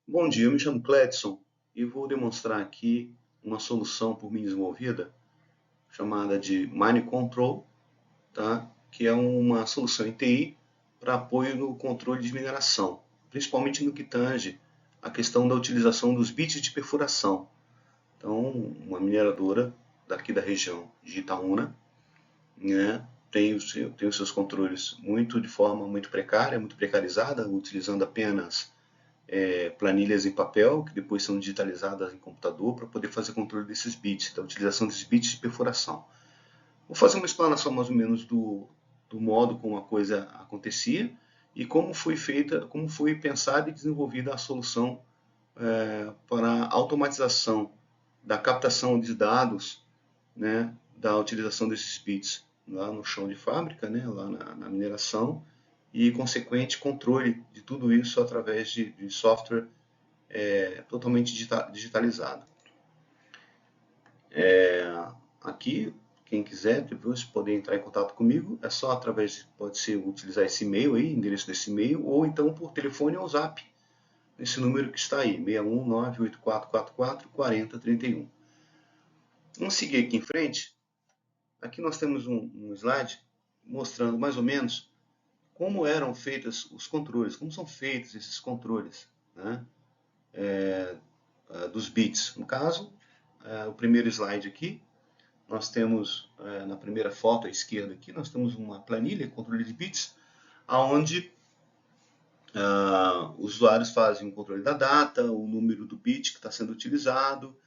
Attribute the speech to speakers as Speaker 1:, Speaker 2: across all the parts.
Speaker 1: Bom dia, eu me chamo Cledson e vou demonstrar aqui uma solução por mim desenvolvida chamada de Mind Control, tá? Que é uma solução em TI para apoio no controle de mineração, principalmente no que tange a questão da utilização dos bits de perfuração. Então, uma mineradora daqui da região de Itaúna, né, tem os seus controles de forma muito precária, muito precarizada, utilizando apenas planilhas em papel, que depois são digitalizadas em computador para poder fazer controle desses bits, da utilização desses bits de perfuração. Vou fazer uma explanação mais ou menos do modo como a coisa acontecia e como foi feita, como foi pensada e desenvolvida a solução para a automatização da captação de dados, né, da utilização desses bits lá no chão de fábrica, né, lá na mineração, e consequente controle de tudo isso através de software totalmente digitalizado. Aqui, quem quiser depois poder entrar em contato comigo, é só pode ser utilizar esse e-mail aí, endereço desse e-mail, ou então por telefone ou zap, nesse número que está aí, 61984444031. Vamos seguir aqui em frente. Aqui nós temos um slide mostrando mais ou menos como eram feitos os controles, como são feitos esses controles, né, dos bits. No caso, o primeiro slide aqui, nós temos na primeira foto à esquerda aqui, nós temos uma planilha, controle de bits, onde os usuários fazem o controle da data, o número do bit que está sendo utilizado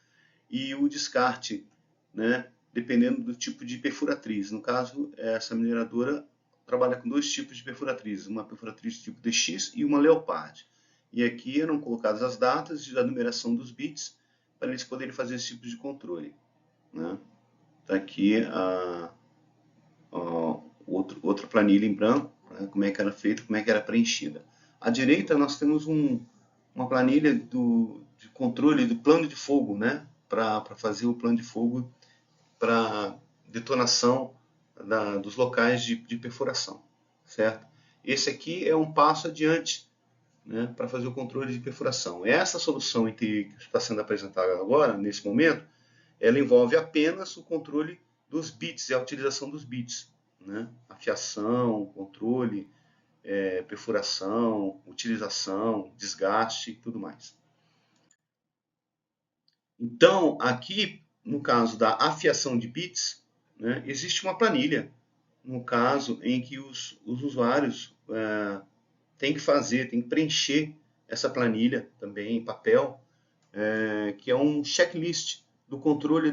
Speaker 1: e o descarte, né, dependendo do tipo de perfuratriz. No caso, essa mineradora trabalha com dois tipos de perfuratrizes, uma perfuratriz tipo DX e uma Leopard. E aqui eram colocadas as datas da numeração dos bits para eles poderem fazer esse tipo de controle, né? Está aqui outra planilha em branco, né, como é que era feita, como é que era preenchida. À direita nós temos uma planilha de controle do plano de fogo, né, para fazer o plano de fogo para detonação dos locais de perfuração, certo? Esse aqui é um passo adiante, né, para fazer o controle de perfuração. Essa solução que está sendo apresentada agora, nesse momento, ela envolve apenas o controle dos bits e a utilização dos bits, né? Afiação, controle, perfuração, utilização, desgaste e tudo mais. Então, aqui, no caso da afiação de bits, né, existe uma planilha, no caso em que os usuários têm que preencher essa planilha também em papel, que é um checklist do controle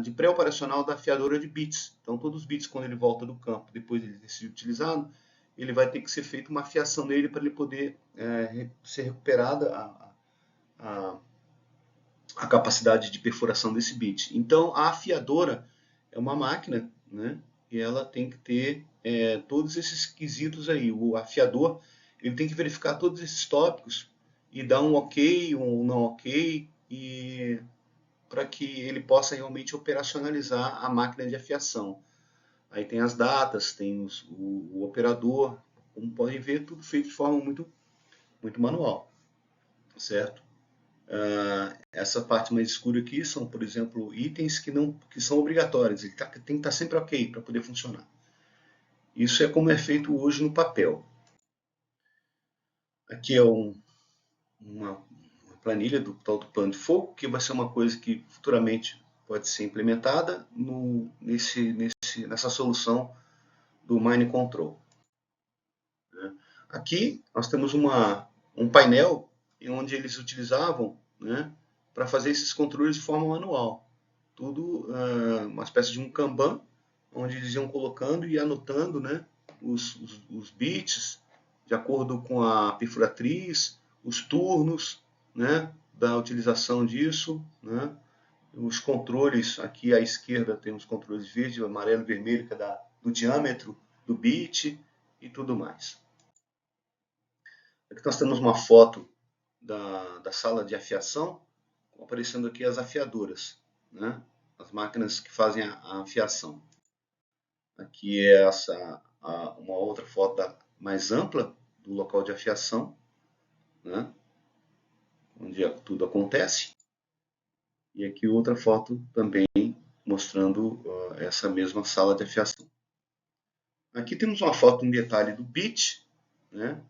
Speaker 1: de pré-operacional da afiadora de bits. Então, todos os bits, quando ele volta do campo, depois de ter sido utilizado, ele vai ter que ser feita uma afiação nele para ele poder ser recuperada a, a capacidade de perfuração desse bit. Então, a afiadora é uma máquina, né? E ela tem que ter todos esses quesitos aí. O afiador ele tem que verificar todos esses tópicos e dar um ok, um não ok, e para que ele possa realmente operacionalizar a máquina de afiação. Aí tem as datas, tem o operador, como podem ver, tudo feito de forma muito manual, certo? Essa parte mais escura aqui são, por exemplo, itens que são obrigatórios, ele tem que estar sempre ok para poder funcionar. Isso é como é feito hoje no papel. Aqui é uma planilha do tal do plano de fogo, que vai ser uma coisa que futuramente pode ser implementada nessa solução do Mine Control. Aqui nós temos um painel onde eles utilizavam, né, para fazer esses controles de forma manual. Tudo uma espécie de um Kanban, onde eles iam colocando e anotando, né, os bits de acordo com a perfuratriz, os turnos, né, da utilização disso, né, os controles, aqui à esquerda tem os controles verde, amarelo e vermelho, que é do diâmetro do bit e tudo mais. Aqui nós temos uma foto da sala de afiação, aparecendo aqui as afiadoras, né? As máquinas que fazem a afiação. Aqui é uma outra foto mais ampla do local de afiação, né? onde tudo acontece. E aqui outra foto também mostrando essa mesma sala de afiação. Aqui temos uma foto em detalhe do bit, né,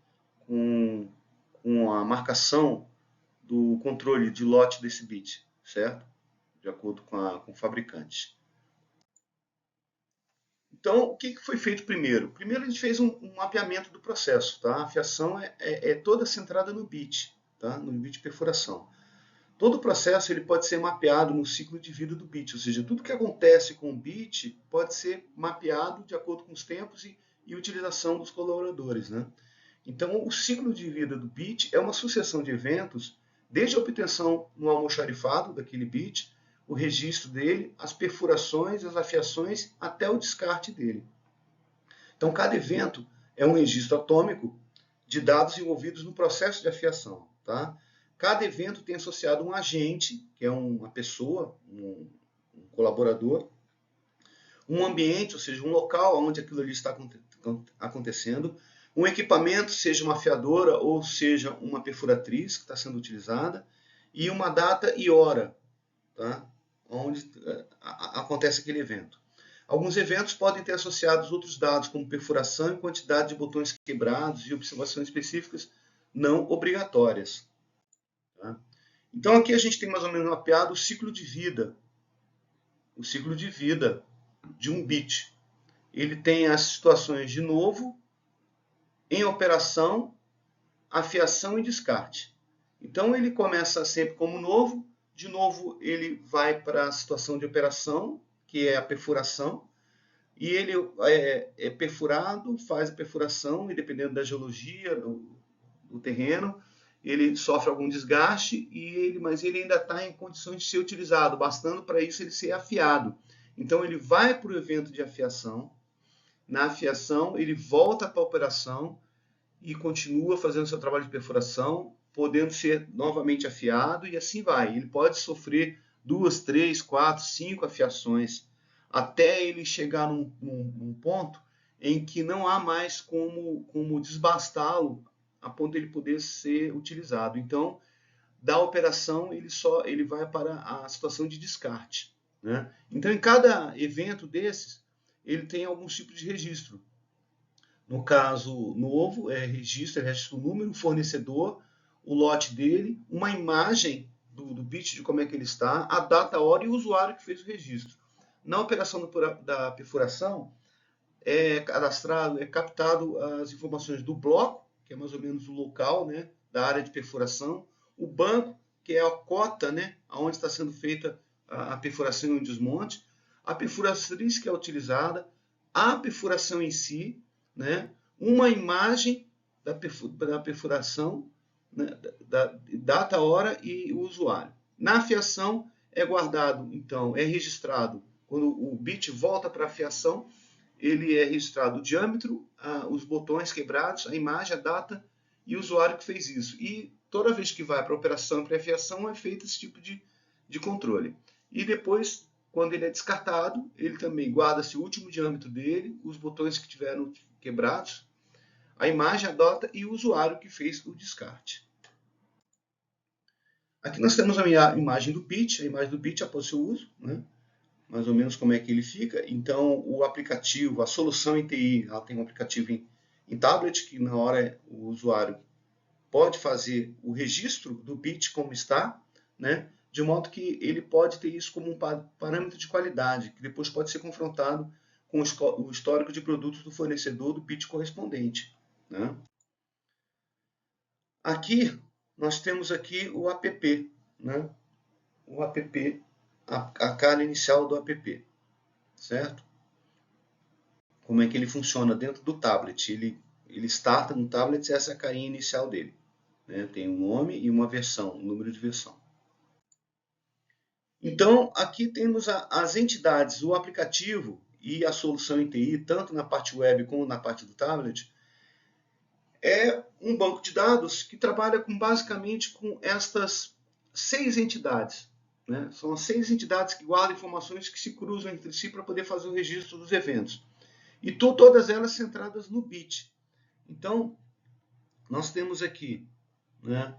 Speaker 1: com a marcação do controle de lote desse bit, certo? De acordo com o fabricante. Então, o que foi feito primeiro? Primeiro a gente fez um mapeamento do processo, tá? A afiação é toda centrada no bit, tá? No bit de perfuração. Todo o processo ele pode ser mapeado no ciclo de vida do bit, ou seja, tudo que acontece com o bit pode ser mapeado de acordo com os tempos e utilização dos colaboradores, né? Então, o ciclo de vida do bit é uma sucessão de eventos, desde a obtenção no almoxarifado daquele bit, o registro dele, as perfurações, as afiações, até o descarte dele. Então, cada evento é um registro atômico de dados envolvidos no processo de afiação, tá? Cada evento tem associado um agente, que é uma pessoa, um colaborador, um ambiente, ou seja, um local onde aquilo ali está acontecendo, um equipamento, seja uma afiadora ou seja uma perfuratriz que está sendo utilizada, e uma data e hora, tá? Onde acontece aquele evento. Alguns eventos podem ter associados outros dados, como perfuração e quantidade de botões quebrados e observações específicas não obrigatórias. Tá? Então aqui a gente tem mais ou menos mapeado o ciclo de vida de um bit. Ele tem as situações de novo, em operação, afiação e descarte. Então ele começa sempre como novo, de novo ele vai para a situação de operação, que é a perfuração, e ele é perfurado, faz a perfuração, e dependendo da geologia, do terreno, ele sofre algum desgaste, mas ele ainda está em condições de ser utilizado, bastando para isso ele ser afiado. Então ele vai para o evento de afiação, na afiação ele volta para a operação e continua fazendo seu trabalho de perfuração, podendo ser novamente afiado, e assim vai. Ele pode sofrer 2, 3, 4, 5 afiações, até ele chegar num ponto em que não há mais como desbastá-lo a ponto de ele poder ser utilizado. Então, da operação, ele vai para a situação de descarte, né? Então, em cada evento desses, ele tem algum tipo de registro. No caso novo, ele registra o número, o fornecedor, o lote dele, uma imagem do bit de como é que ele está, a data, a hora e o usuário que fez o registro. Na operação da perfuração, é cadastrado, é captado as informações do bloco, que é mais ou menos o local, né, da área de perfuração, o banco, que é a cota, né, onde está sendo feita a perfuração e o desmonte, a perfuratriz que é utilizada, a perfuração em si, né, uma imagem da perfuração, né, da data, hora e o usuário. Na afiação é guardado, então, é registrado, quando o bit volta para a afiação, ele é registrado o diâmetro, os botões quebrados, a imagem, a data e o usuário que fez isso. E toda vez que vai para a operação e para a afiação é feito esse tipo de controle. E depois, quando ele é descartado, ele também guarda-se o último diâmetro dele, os botões que tiveram quebrados, a imagem, a data e o usuário que fez o descarte. Aqui nós temos a imagem do bit, após seu uso, né? Mais ou menos como é que ele fica. Então, o aplicativo, a solução em TI, ela tem um aplicativo em tablet, que na hora o usuário pode fazer o registro do bit como está, né? De modo que ele pode ter isso como um parâmetro de qualidade, que depois pode ser confrontado com o histórico de produtos do fornecedor do bit correspondente, né? Aqui, nós temos aqui o app, né? O app, a cara inicial do app, certo? Como é que ele funciona dentro do tablet. Ele starta no tablet, essa é a carinha inicial dele, né? Tem um nome e uma versão, um número de versão. Então, aqui temos as entidades, o aplicativo e a solução em TI, tanto na parte web como na parte do tablet, é um banco de dados que trabalha basicamente com estas 6 entidades. Né? São as 6 entidades que guardam informações que se cruzam entre si para poder fazer o registro dos eventos. E todas elas centradas no bit. Então, nós temos aqui, né,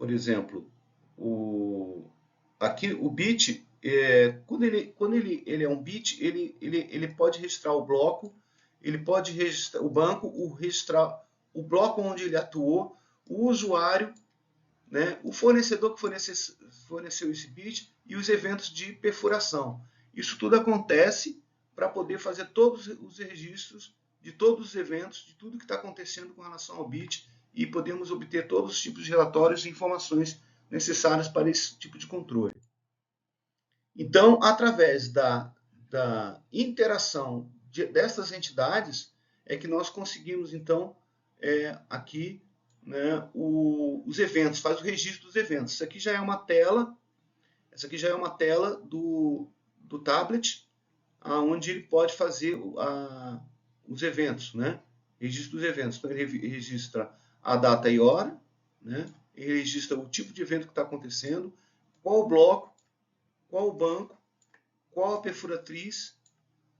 Speaker 1: por exemplo, aqui o bit, quando ele é um bit, ele pode registrar o bloco, ele pode registrar o banco, registrar o bloco onde ele atuou, o usuário, né, o fornecedor que forneceu esse bit e os eventos de perfuração. Isso tudo acontece para poder fazer todos os registros de todos os eventos, de tudo que está acontecendo com relação ao bit, e podemos obter todos os tipos de relatórios e informações necessárias para esse tipo de controle. Então, através da interação dessas entidades, é que nós conseguimos, então, aqui, né, os eventos, faz o registro dos eventos. Isso aqui já é uma tela, essa aqui já é uma tela do tablet, onde ele pode fazer os eventos, né? Registro dos eventos. Então, ele registra a data e hora, né? Ele registra o tipo de evento que está acontecendo, qual o bloco, qual o banco, qual a perfuratriz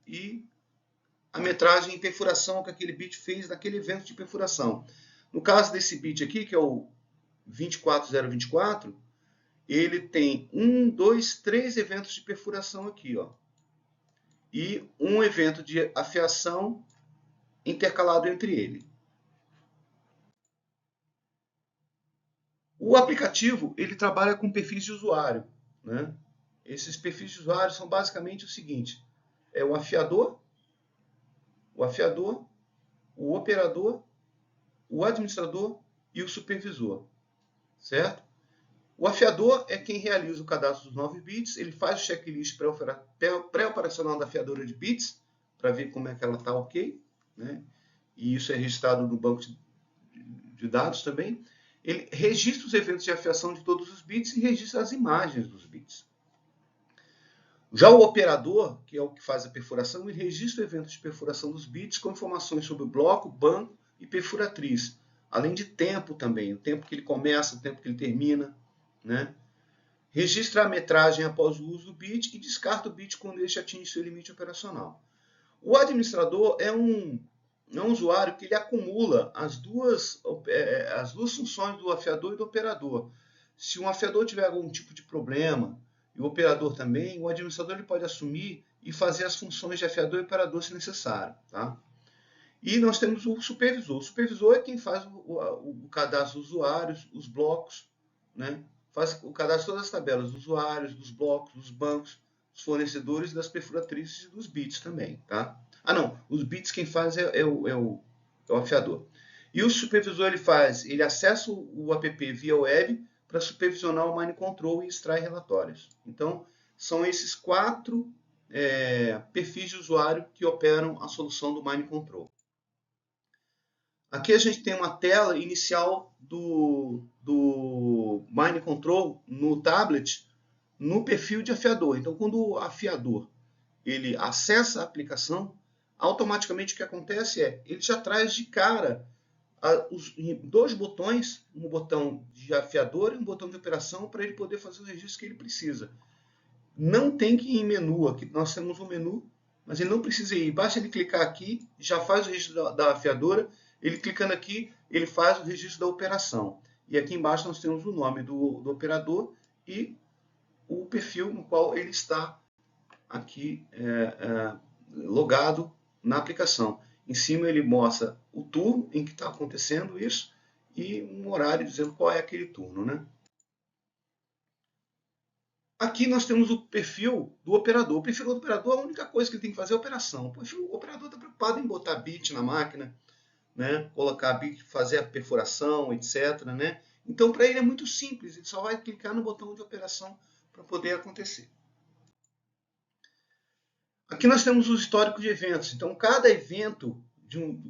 Speaker 1: e a metragem e perfuração que aquele bit fez naquele evento de perfuração. No caso desse bit aqui, que é o 24024, ele tem 1, 2, 3 eventos de perfuração aqui, ó. E um evento de afiação intercalado entre ele. O aplicativo, ele trabalha com perfis de usuário, né? Esses perfis de usuário são basicamente o seguinte: é o afiador, o operador, o administrador e o supervisor, certo? O afiador é quem realiza o cadastro dos 9 bits, ele faz o checklist pré-operacional da afiadora de bits, para ver como é que ela está ok, né? E isso é registrado no banco de dados também. Ele registra os eventos de afiação de todos os bits e registra as imagens dos bits. Já o operador, que é o que faz a perfuração, ele registra o evento de perfuração dos bits com informações sobre o bloco, banco e perfuratriz, além de tempo também, o tempo que ele começa, o tempo que ele termina, né? Registra a metragem após o uso do bit e descarta o bit quando este atinge seu limite operacional. O administrador é um usuário que ele acumula as duas funções do afiador e do operador. Se um afiador tiver algum tipo de problema e o operador também, o administrador ele pode assumir e fazer as funções de afiador e operador se necessário, tá? E nós temos o supervisor. O supervisor é quem faz o cadastro dos usuários, os blocos, né? Faz o cadastro de todas as tabelas dos usuários, dos blocos, dos bancos, dos fornecedores, das perfuratrizes e dos bits também, tá? Não, os bits quem faz é o afiador. E o supervisor ele acessa o app via web para supervisionar o Mine Control e extrai relatórios. Então, são esses 4 perfis de usuário que operam a solução do Mine Control. Aqui a gente tem uma tela inicial do Mine Control no tablet, no perfil de afiador. Então, quando o afiador ele acessa a aplicação, automaticamente o que acontece ele já traz de cara os 2 botões, um botão de afiador e um botão de operação, para ele poder fazer os registros que ele precisa. Não tem que ir em menu, aqui nós temos um menu, mas ele não precisa ir. Basta ele clicar aqui, já faz o registro da afiadora. Ele clicando aqui, ele faz o registro da operação. E aqui embaixo nós temos o nome do operador e o perfil no qual ele está aqui logado na aplicação. Em cima ele mostra o turno em que está acontecendo isso e um horário dizendo qual é aquele turno, né? Aqui nós temos o perfil do operador. O perfil do operador, a única coisa que ele tem que fazer é a operação. O operador está preocupado em botar bit na máquina, né? Colocar bit, fazer a perfuração, etc. Né? Então, para ele é muito simples. Ele só vai clicar no botão de operação para poder acontecer. Aqui nós temos o histórico de eventos. Então, cada evento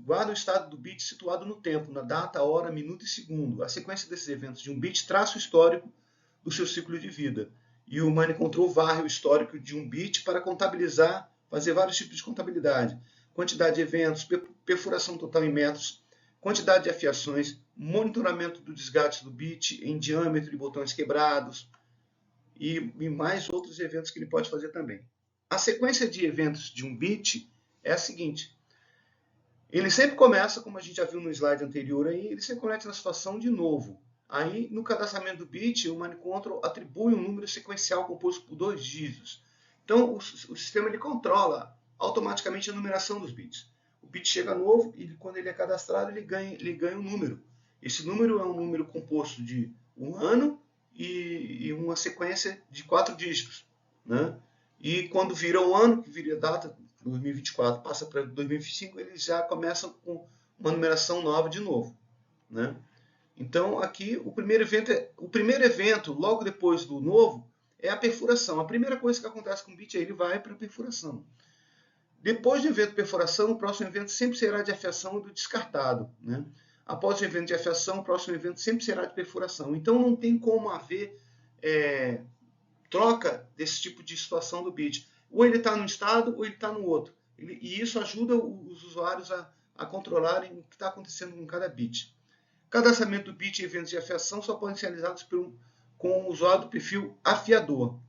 Speaker 1: guarda o estado do bit situado no tempo, na data, hora, minuto e segundo. A sequência desses eventos de um bit traça o histórico do seu ciclo de vida. E o Mine Control varre o histórico de um bit para contabilizar, fazer vários tipos de contabilidade. Quantidade de eventos, perfuração total em metros, quantidade de afiações, monitoramento do desgaste do bit em diâmetro de botões quebrados e mais outros eventos que ele pode fazer também. A sequência de eventos de um bit é a seguinte. Ele sempre começa, como a gente já viu no slide anterior, aí, ele sempre começa na situação de novo. Aí, no cadastramento do bit, o MineControl atribui um número sequencial composto por 2 dígitos. Então, o sistema ele controla automaticamente a numeração dos bits. O bit chega novo e quando ele é cadastrado, ele ganha um número. Esse número é um número composto de um ano e uma sequência de 4 dígitos, né? E quando vira um ano, que vira a data, 2024 passa para 2025, eles já começam com uma numeração nova de novo, né? Então, aqui, o primeiro evento, logo depois do novo, é a perfuração. A primeira coisa que acontece com o bit é ele vai para a perfuração. Depois do evento de perfuração, o próximo evento sempre será de afiação e do descartado, né? Após o evento de afiação, o próximo evento sempre será de perfuração. Então, não tem como haver troca desse tipo de situação do bit. Ou ele está num estado, ou ele está no outro. E isso ajuda os usuários a controlarem o que está acontecendo com cada bit. Cadastramento do bit e eventos de afiação só podem ser realizados com o usuário do perfil afiador.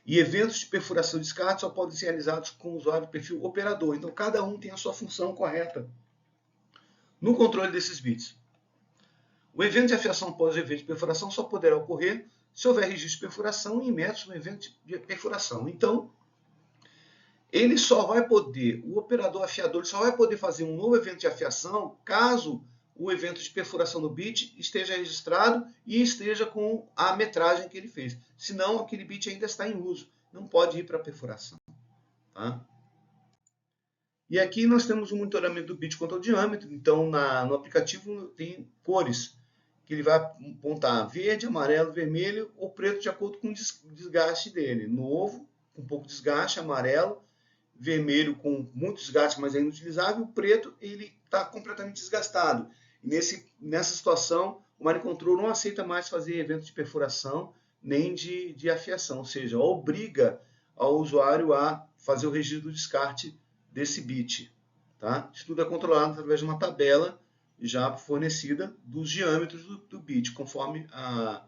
Speaker 1: E eventos de perfuração e descarte só podem ser realizados com o usuário do perfil operador. Então, cada um tem a sua função correta no controle desses bits. O evento de afiação após o evento de perfuração só poderá ocorrer se houver registro de perfuração e imerso no evento de perfuração. Então, o operador afiador só vai poder fazer um novo evento de afiação caso o evento de perfuração do bit esteja registrado e esteja com a metragem que ele fez. Senão, aquele bit ainda está em uso, não pode ir para a perfuração. Tá? E aqui nós temos o monitoramento do bit contra o diâmetro. Então, no aplicativo tem cores, que ele vai apontar verde, amarelo, vermelho ou preto de acordo com o desgaste dele. Novo, com pouco desgaste, amarelo, vermelho com muito desgaste, mas ainda utilizável, o preto ele está completamente desgastado. E nessa situação, o MineControl não aceita mais fazer eventos de perfuração nem de afiação, ou seja, obriga ao usuário a fazer o registro do descarte desse bit. Tá? Isso tudo é controlado através de uma tabela já fornecida dos diâmetros do bit, conforme a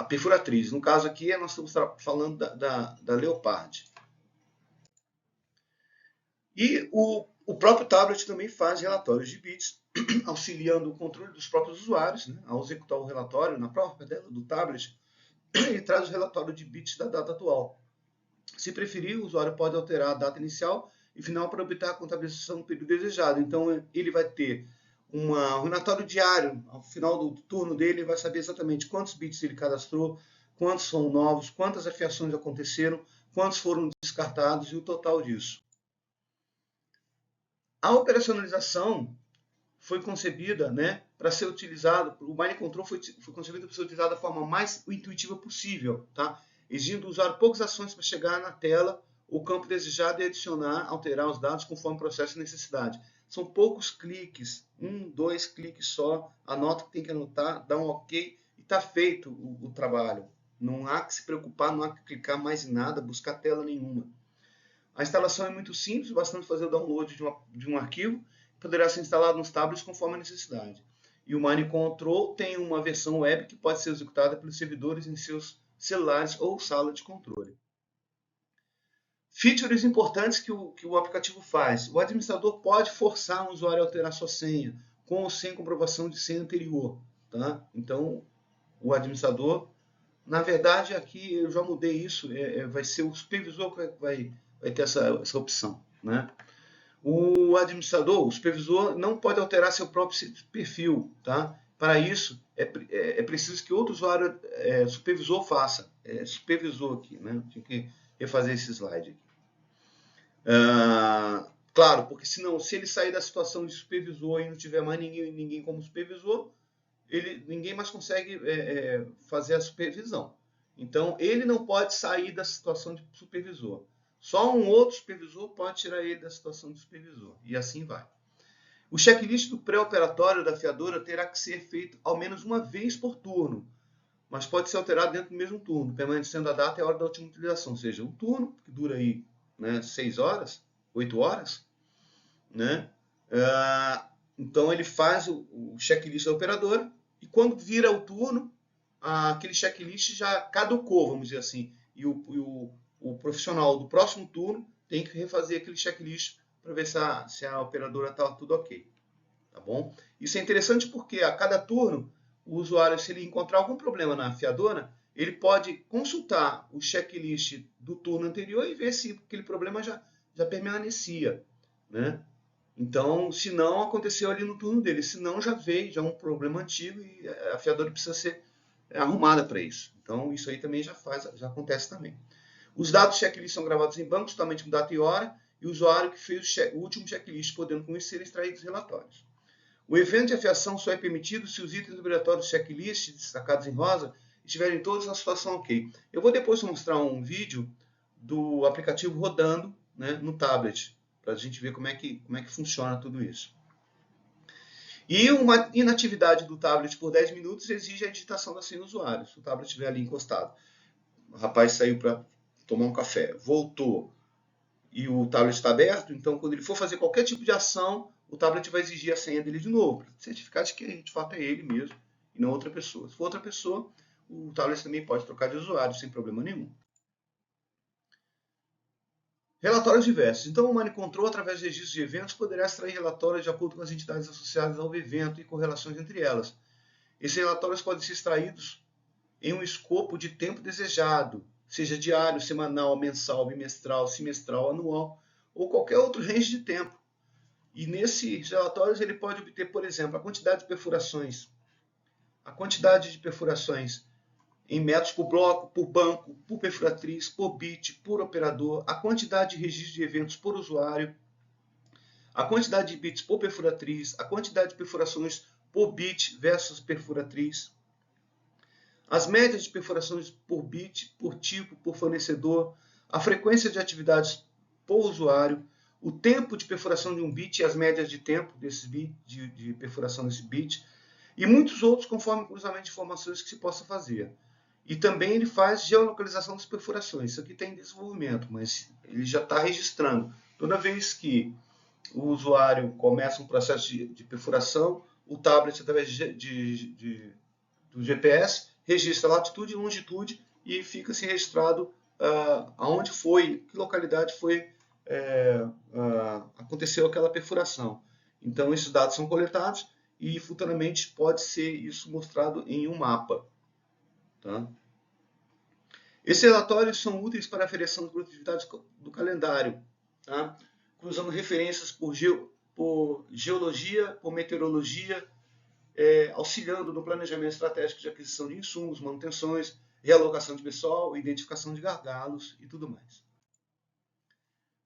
Speaker 1: perfuratriz. No caso aqui, nós estamos falando da Leopard. E o próprio tablet também faz relatórios de bits, auxiliando o controle dos próprios usuários, né? Ao executar o relatório na própria tela do tablet, ele traz o relatório de bits da data atual. Se preferir, o usuário pode alterar a data inicial e final para obter a contabilização do período desejado. Então, ele vai ter um relatório diário. Ao final do turno dele, ele vai saber exatamente quantos bits ele cadastrou, quantos são novos, quantas afiações aconteceram, quantos foram descartados e o total disso. A operacionalização foi concebida, né, para ser utilizado, o MineControl foi concebido para ser utilizado da forma mais intuitiva possível, tá? Exigindo usar poucas ações para chegar na tela, o campo desejado e adicionar, alterar os dados conforme o processo e necessidade. São poucos cliques, 1, 2 cliques só, anota o que tem que anotar, dá um ok e está feito o trabalho. Não há que se preocupar, não há que clicar mais em nada, buscar tela nenhuma. A instalação é muito simples, bastante fazer o download de um arquivo, poderá ser instalado nos tablets conforme a necessidade. E o MineControl tem uma versão web que pode ser executada pelos servidores em seus celulares ou sala de controle. Features importantes que o aplicativo faz. O administrador pode forçar um usuário a alterar sua senha, com ou sem comprovação de senha anterior. Tá? Então, o administrador, na verdade, aqui eu já mudei isso, vai ser o supervisor que vai ter essa opção. Né? O administrador, o supervisor, não pode alterar seu próprio perfil. Tá? Para isso, é preciso que outro usuário supervisor faça. Supervisor aqui, né? Tinha que refazer esse slide aqui. Claro, porque senão, se ele sair da situação de supervisor e não tiver mais ninguém como supervisor, ninguém mais consegue fazer a supervisão. Então, ele não pode sair da situação de supervisor. Só um outro supervisor pode tirar ele da situação de supervisor. E assim vai. O checklist do pré-operatório da fiadora terá que ser feito ao menos uma vez por turno, mas pode ser alterado dentro do mesmo turno, permanecendo a data e a hora da última utilização. Ou seja, um turno, que dura aí, né, 6 horas, 8 horas, né? Então ele faz o checklist da operadora e quando vira o turno, aquele checklist já caducou, vamos dizer assim, e o profissional do próximo turno tem que refazer aquele checklist para ver se a operadora está tudo ok, tá bom? Isso é interessante porque a cada turno, o usuário, se ele encontrar algum problema na afiadora, ele pode consultar o checklist do turno anterior e ver se aquele problema já permanecia, né? Então, se não, aconteceu ali no turno dele. Se não, já veio, já é um problema antigo e a afiadora precisa ser arrumada para isso. Então, isso aí também já acontece também. Os dados checklist são gravados em banco, somente com data e hora, e o usuário que fez o último checklist, podendo com isso ser extraídos relatórios. O evento de afiação só é permitido se os itens obrigatórios do checklist, destacados em rosa, estiverem todos na situação ok. Eu vou depois mostrar um vídeo do aplicativo rodando, né, no tablet, para a gente ver como é que funciona tudo isso. E uma inatividade do tablet por 10 minutos exige a digitação da senha do usuário. Se o tablet estiver ali encostado, o rapaz saiu para tomar um café, voltou e o tablet está aberto, então quando ele for fazer qualquer tipo de ação, o tablet vai exigir a senha dele de novo, para certificar de que de fato é ele mesmo e não outra pessoa. Se for outra pessoa, o tablet também pode trocar de usuário sem problema nenhum. Relatórios diversos. Então, o Manicontrol, através de registros de eventos, poderá extrair relatórios de acordo com as entidades associadas ao evento e correlações entre elas. Esses relatórios podem ser extraídos em um escopo de tempo desejado, seja diário, semanal, mensal, bimestral, semestral, anual, ou qualquer outro range de tempo. E nesses relatórios ele pode obter, por exemplo, a quantidade de perfurações em metros por bloco, por banco, por perfuratriz, por bit, por operador, a quantidade de registros de eventos por usuário, a quantidade de bits por perfuratriz, a quantidade de perfurações por bit versus perfuratriz, as médias de perfurações por bit, por tipo, por fornecedor, a frequência de atividades por usuário, o tempo de perfuração de um bit e as médias de tempo desse bit, de perfuração desse bit, e muitos outros conforme o cruzamento de informações que se possa fazer. E também ele faz geolocalização das perfurações. Isso aqui tem em desenvolvimento, mas ele já está registrando. Toda vez que o usuário começa um processo de perfuração, o tablet, através do GPS, registra latitude e longitude e fica-se registrado aonde foi, que localidade foi, aconteceu aquela perfuração. Então, esses dados são coletados e futuramente pode ser isso mostrado em um mapa. Tá? Esses relatórios são úteis para a aferição das produtividades do calendário, tá? Cruzando referências por geologia, por meteorologia, auxiliando no planejamento estratégico de aquisição de insumos, manutenções, realocação de pessoal, identificação de gargalos e tudo mais.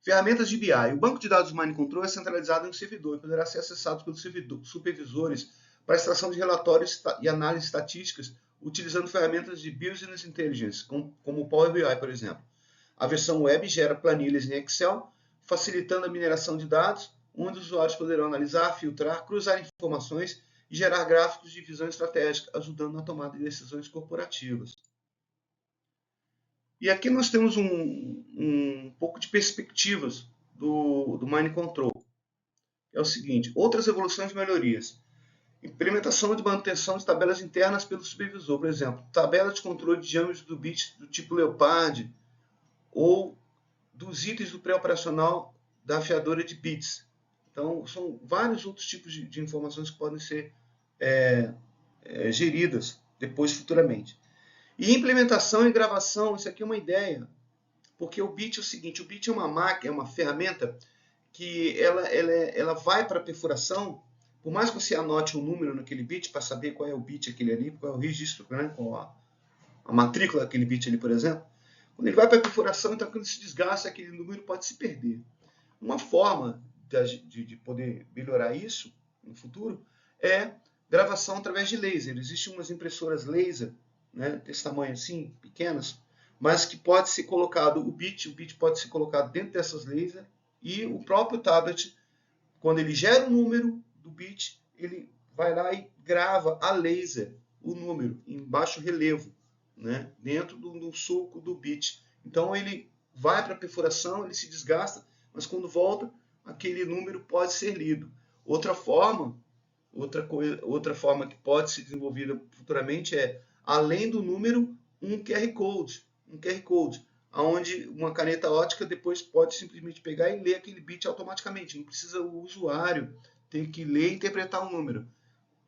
Speaker 1: Ferramentas de BI. O banco de dados do Manicontrol é centralizado em um servidor e poderá ser acessado pelos supervisores para extração de relatórios e análise estatísticas utilizando ferramentas de Business Intelligence, como o Power BI, por exemplo. A versão web gera planilhas em Excel, facilitando a mineração de dados, onde os usuários poderão analisar, filtrar, cruzar informações e gerar gráficos de visão estratégica, ajudando na tomada de decisões corporativas. E aqui nós temos um pouco de perspectivas do Manicontrol. É o seguinte, outras evoluções e melhorias. Implementação de manutenção de tabelas internas pelo supervisor, por exemplo, tabela de controle de diâmetro do bit do tipo Leopard ou dos itens do pré-operacional da afiadora de bits. Então, são vários outros tipos de informações que podem ser geridas depois, futuramente. E implementação e gravação, isso aqui é uma ideia, porque o bit é o seguinte, o bit é uma máquina, é uma ferramenta que ela vai para a perfuração. Por mais que você anote um número naquele bit para saber qual é o bit aquele ali, qual é o registro, né, qual a matrícula daquele bit ali, por exemplo, quando ele vai para a perfuração, então quando se desgasta, aquele número pode se perder. Uma forma de poder melhorar isso no futuro é gravação através de laser. Existem umas impressoras laser, né, desse tamanho assim, pequenas, mas que pode ser colocado o bit pode ser colocado dentro dessas lasers e o próprio tablet, quando ele gera um número do bit, ele vai lá e grava a laser o número em baixo relevo, né, dentro do sulco do bit. Então ele vai para a perfuração, ele se desgasta, mas quando volta, aquele número pode ser lido. Outra forma que pode ser desenvolvida futuramente é, além do número, um QR Code, onde uma caneta ótica depois pode simplesmente pegar e ler aquele bit automaticamente. Não precisa o usuário ter que ler e interpretar um número.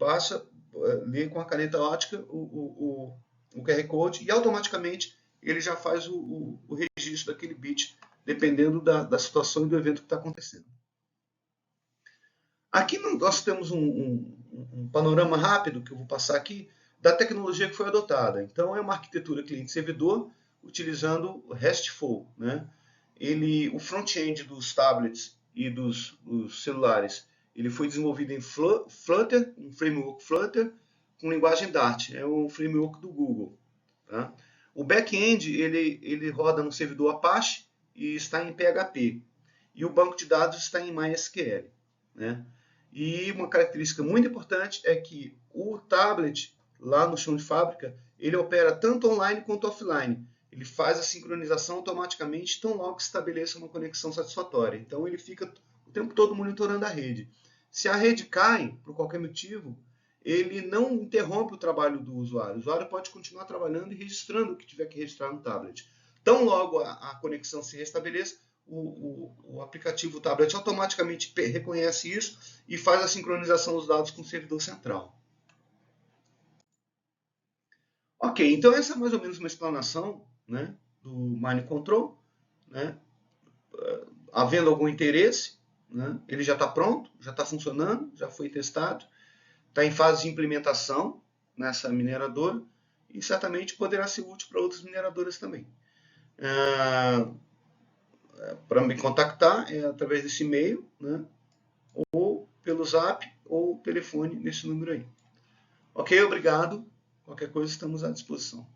Speaker 1: passa, lê com a caneta ótica o QR Code e automaticamente ele já faz o registro daquele bit, dependendo da situação e do evento que está acontecendo. Aqui nós temos um panorama rápido, que eu vou passar aqui, da tecnologia que foi adotada. Então, é uma arquitetura cliente-servidor, utilizando RESTful, né? O front-end dos tablets e dos celulares, ele foi desenvolvido em Flutter, um framework Flutter, com linguagem Dart, é o framework do Google. Tá? O back-end, ele roda no servidor Apache e está em PHP. E o banco de dados está em MySQL. Né? E uma característica muito importante é que o tablet, lá no chão de fábrica, ele opera tanto online quanto offline. Ele faz a sincronização automaticamente tão logo que estabeleça uma conexão satisfatória. Então ele fica o tempo todo monitorando a rede. Se a rede cai, por qualquer motivo, ele não interrompe o trabalho do usuário. O usuário pode continuar trabalhando e registrando o que tiver que registrar no tablet. Tão logo a conexão se restabeleça, o aplicativo, o tablet, automaticamente reconhece isso e faz a sincronização dos dados com o servidor central. Ok, então essa é mais ou menos uma explanação, né, do Mind Control. Né? Havendo algum interesse, né, ele já está pronto, já está funcionando, já foi testado, está em fase de implementação nessa mineradora e certamente poderá ser útil para outras mineradoras também. Para me contactar é através desse e-mail, né, ou pelo Zap ou telefone nesse número aí. Ok, obrigado. Qualquer coisa estamos à disposição.